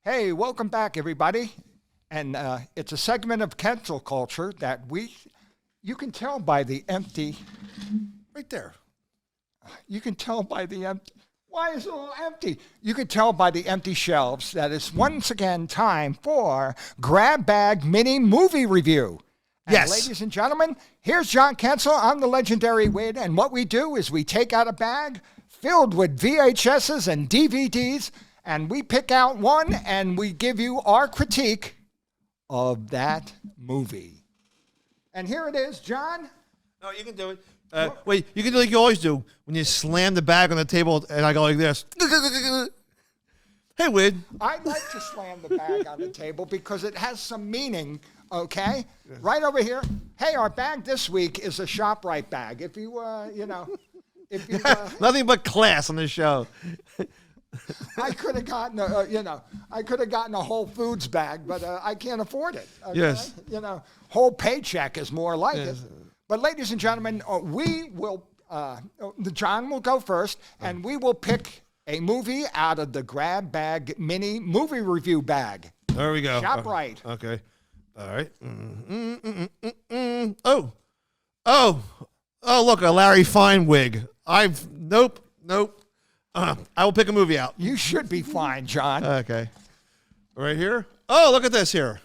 Hey, welcome back, everybody. And it's a segment of cancel culture that you can tell by the empty, Right there. you can tell by the empty, why is it all empty? You can tell by the empty shelves that it's once again time for Grab Bag Mini Movie Review. And Yes. ladies and gentlemen, here's John Kensil. I'm the legendary Wid, and what we do is we take out a bag filled with VHSs and DVDs, and we pick out one, and we give you our critique of that movie. And here it is, John. No, you can do it. Wait, you can do like you always do when you slam the bag on the table and I go like this. Hey, Wid. I like to slam the bag on the table because it has some meaning, okay? Right over here. Hey, our bag this week is a ShopRite bag. If you, if you, Nothing but class on this show. I could have gotten, I could have gotten a Whole Foods bag, but I can't afford it. Okay? Yes. Whole paycheck is more like Yes. it. But ladies and gentlemen, John will go first, and we will pick a movie out of the Grab Bag Mini Movie Review bag. There we go. ShopRite. Okay. All right. Oh, look, a Larry Fine wig. Nope. I will pick a movie out. You should be fine, John. Okay. Right here. Oh, look at this here.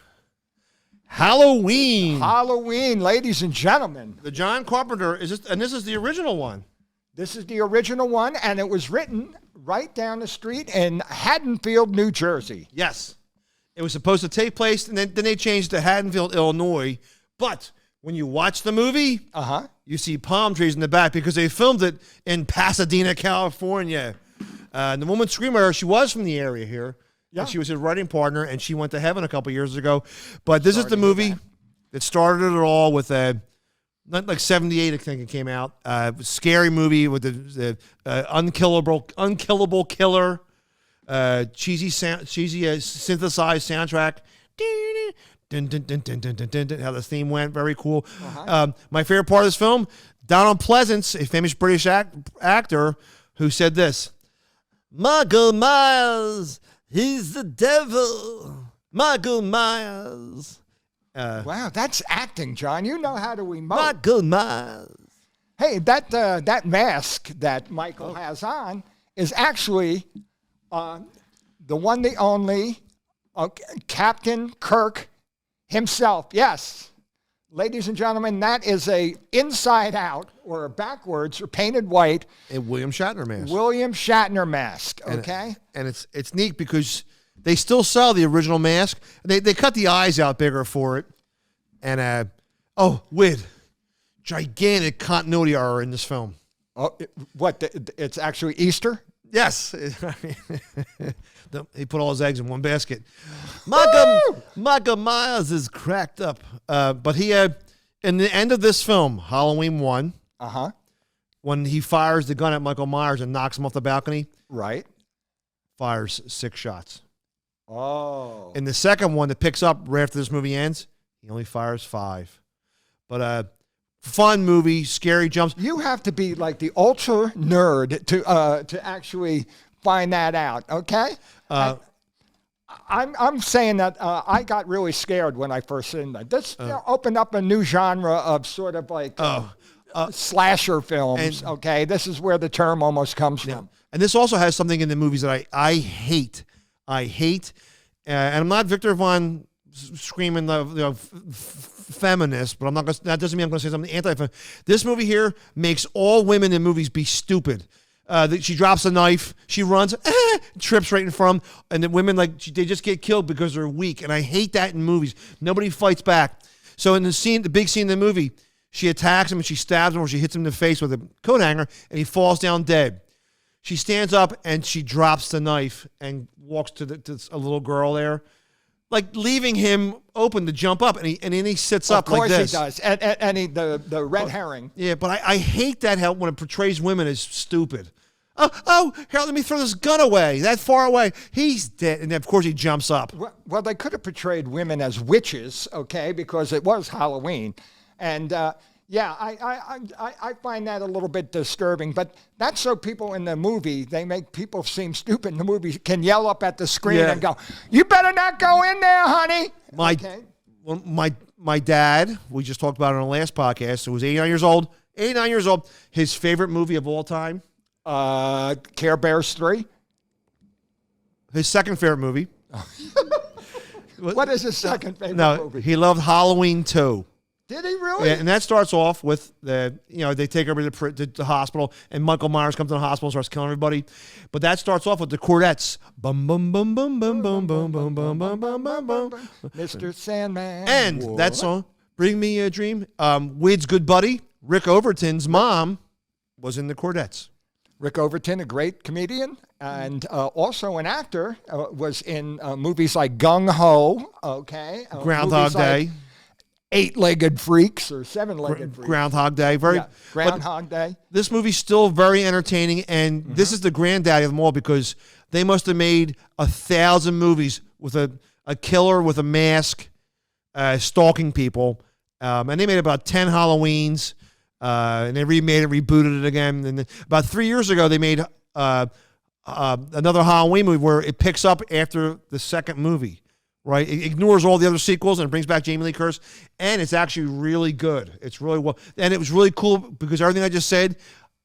Halloween. Halloween, ladies and gentlemen. The John Carpenter this is the original one. This is the original one, and it was written right down the street in Haddonfield, New Jersey. Yes. It was supposed to take place, and then they changed to Haddonfield, Illinois. But when you watch the movie, you see palm trees in the back because they filmed it in Pasadena, California. The woman screamer, she was from the area here. Yeah. She was his writing partner, and she went to heaven a couple years ago. But this is the movie that started it all with not like 78, I think it came out. Scary movie with the unkillable killer, cheesy synthesized soundtrack. Dun, dun, dun, dun, dun, dun, dun, dun, how the theme went, very cool. My favorite part of this film, Donald Pleasance, a famous British actor, who said this: Michael Myers, he's the devil. Michael Myers. Wow, that's acting, John. You know how to emote. Michael Myers. Hey, that mask that Michael has on is actually the one, the only, Captain Kirk himself. Yes. Ladies and gentlemen, that is a inside out or backwards or painted white A William Shatner mask. William Shatner mask, okay? And it's neat because they still sell the original mask. They cut the eyes out bigger for it. And, Wid, gigantic continuity error in this film. Oh, it's actually Easter? Yes. He put all his eggs in one basket. Michael Myers is cracked up. But he, in the end of this film, Halloween 1, when he fires the gun at Michael Myers and knocks him off the balcony, Right. fires 6 shots. Oh. In the second one that picks up right after this movie ends, he only fires 5. But fun movie, scary jumps. You have to be like the ultra nerd to actually find that out, okay? I'm saying that I got really scared when I first seen that. This opened up a new genre of sort of like slasher films, okay? This is where the term almost comes from. And this also has something in the movies that I hate. And I'm not Victor Von screaming feminist, but that doesn't mean I'm going to say something anti-feminist. This movie here makes all women in movies be stupid. She drops a knife, she runs, trips right in front of them, and the women, they just get killed because they're weak. And I hate that in movies. Nobody fights back. So in the big scene in the movie, she attacks him and she stabs him or she hits him in the face with a coat hanger, and he falls down dead. She stands up and she drops the knife and walks to a little girl there, like leaving him open to jump up, and then he sits up like this. Of course he does, and the red herring. Yeah, but I hate that when it portrays women as stupid. Oh, here, let me throw this gun away. That far away. He's dead. And then, of course, he jumps up. Well, they could have portrayed women as witches, okay, because it was Halloween. And Yeah, I find that a little bit disturbing, but that's so people in the movie, they make people seem stupid in the movie, can yell up at the screen and go, "You better not go in there, honey." Well, my dad, we just talked about it on the last podcast, who was 89 years old. 89 years old. His favorite movie of all time? Care Bears 3. His second favorite movie. What is his second favorite movie? He loved Halloween 2. Did he really? Yeah, and that starts off with they take over to the hospital, and Michael Myers comes to the hospital and starts killing everybody. But that starts off with the Cordettes. Bum bum bum bum bum bum bum bum bum bum bum bum bum. Mr. Sandman. And that song, "Bring Me a Dream." Wade's good buddy, Rick Overton's mom, was in the Cordettes. Rick Overton, a great comedian and also an actor, was in movies like Gung Ho. Okay, Groundhog Day. Like Eight-Legged Freaks or Seven-Legged Freaks. Groundhog Day. Groundhog Day. This movie's still very entertaining, and this is the granddaddy of them all because they must have made 1,000 movies with a killer with a mask stalking people. And they made about 10 Halloweens, and they remade it, rebooted it again. And then about 3 years ago, they made another Halloween movie where it picks up after the second movie. Right, it ignores all the other sequels and brings back Jamie Lee Curtis, and it's actually really good. It's really well, and it was really cool because everything I just said,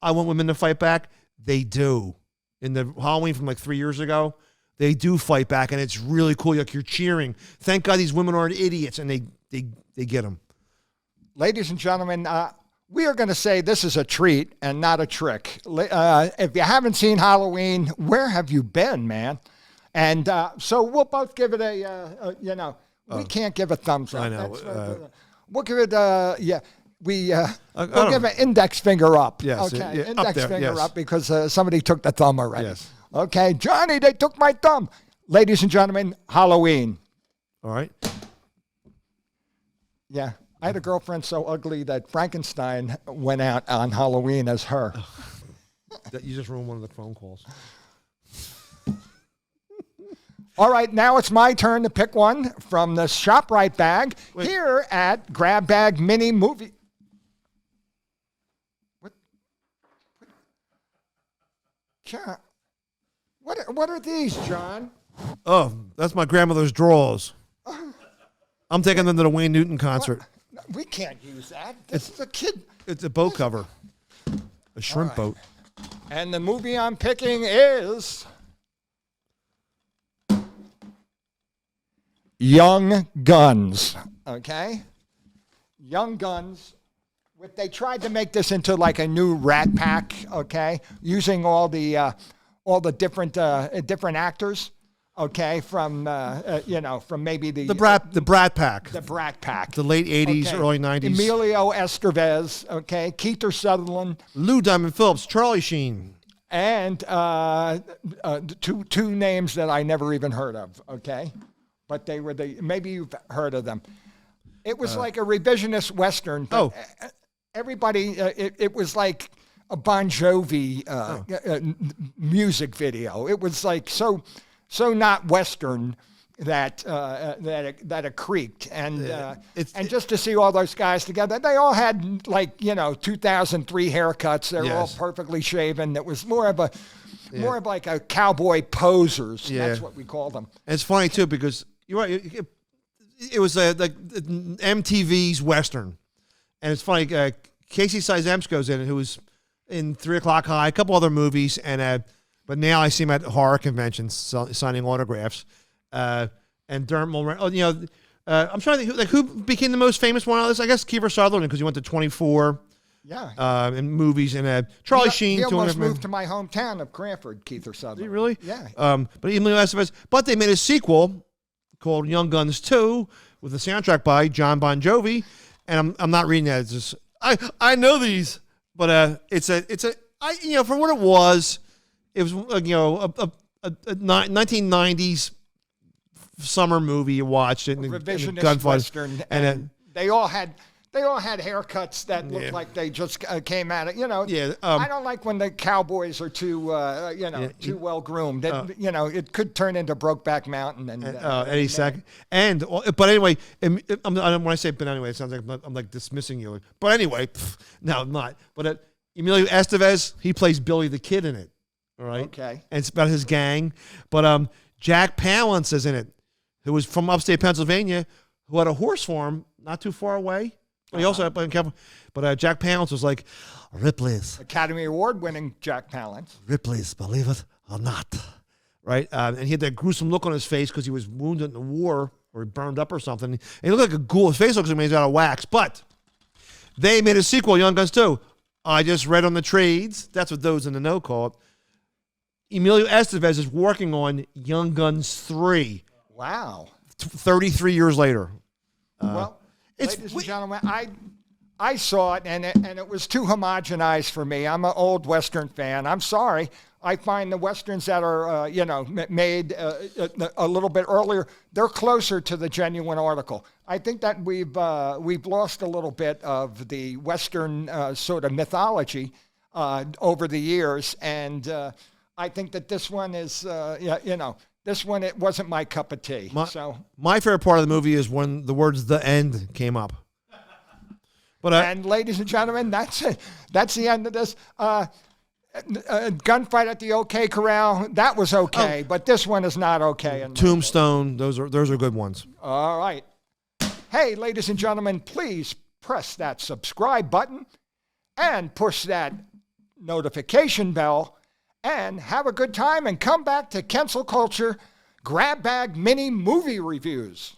I want women to fight back. They do in the Halloween from like 3 years ago. They do fight back, and it's really cool. Like you're cheering. Thank God these women aren't idiots, and they get them. Ladies and gentlemen, we are going to say this is a treat and not a trick. If you haven't seen Halloween, where have you been, man? And so we'll both give it we can't give a thumbs up. I know. We'll give it, we'll give an index finger up. Yes. Okay, Yeah, index up there, finger yes. up because somebody took the thumb already. Yes. Okay, Johnny, they took my thumb. Ladies and gentlemen, Halloween. All right. Yeah. I had a girlfriend so ugly that Frankenstein went out on Halloween as her. You just ruined one of the phone calls. All right, now it's my turn to pick one from the ShopRite bag here at Grab Bag Mini Movie. What are these, John? Oh, that's my grandmother's drawers. I'm taking them to the Wayne Newton concert. We can't use that. This is a kid. It's a boat cover, a shrimp boat. And the movie I'm picking is Young Guns. Okay? Young Guns. They tried to make this into like a new Rat Pack, okay? Using all the different actors, okay, from maybe the Brat Pack. The Brat Pack. The late 80s, Okay. early 90s. Emilio Estevez, okay, Keith Sutherland, Lou Diamond Phillips, Charlie Sheen. and two names that I never even heard of, okay? But they were maybe you've heard of them. It was like a revisionist Western. But everybody, it was like a Bon Jovi music video. It was like so not Western that it creaked. And just to see all those guys together, they all had 2003 haircuts. They were all perfectly shaven. It was more of like a cowboy posers. Yeah. That's what we called them. And it's funny too because you're right. It was like MTV's Western, and it's funny. Casey Sizemsko's in it, who was in 3 O'Clock High, a couple other movies, and but now I see him at horror conventions signing autographs. And Dermot Mulroney. I'm trying to think who became the most famous one out of this. I guess Kiefer Sutherland because he went to 24. Yeah. In movies and Charlie Sheen. He almost moved to my hometown of Cranford, Keith Sutherland. Did he really? Yeah. But Emilio Estevez. But they made a sequel called Young Guns 2 with a soundtrack by John Bon Jovi, and I'm not reading that. It's just I know these, but it's a for what it was a 1990s summer movie. You watched it, and revisionist gunfight, Western, and they all had They all had haircuts that looked like they just came at it. You know, I don't like when the cowboys are too, too well groomed. It could turn into Brokeback Mountain. Any second. But anyway, when I say but anyway, it sounds like I'm like dismissing you. But anyway, no, I'm not. But Emilio Estevez, he plays Billy the Kid in it. All right. Okay. And it's about his gang. But Jack Palance is in it, who was from upstate Pennsylvania, who had a horse farm not too far away. He also had playing Cowboy, but Jack Palance was like, Ripley's Academy Award-winning Jack Palance. Ripley's, believe it or not, right? And he had that gruesome look on his face because he was wounded in the war or burned up or something. And he looked like a ghoul. His face looks like he's out of wax. But they made a sequel, Young Guns 2. I just read on the trades. That's what those in the know call it. Emilio Estevez is working on Young Guns 3. Wow. 33 years later. Ladies and gentlemen, I saw it, and it was too homogenized for me. I'm an old Western fan. I'm sorry. I find the Westerns that are, made a little bit earlier, they're closer to the genuine article. I think that we've lost a little bit of the Western sort of mythology over the years, and I think that this one is, this one, it wasn't my cup of tea. My favorite part of the movie is when the words "the end" came up. And ladies and gentlemen, that's it. That's the end of this. Gunfight at the OK Corral, that was okay, but this one is not okay. Tombstone, those are good ones. All right. Hey, ladies and gentlemen, please press that subscribe button and push that notification bell. And have a good time and come back to Kensil Culture Grab Bag Mini Movie Reviews.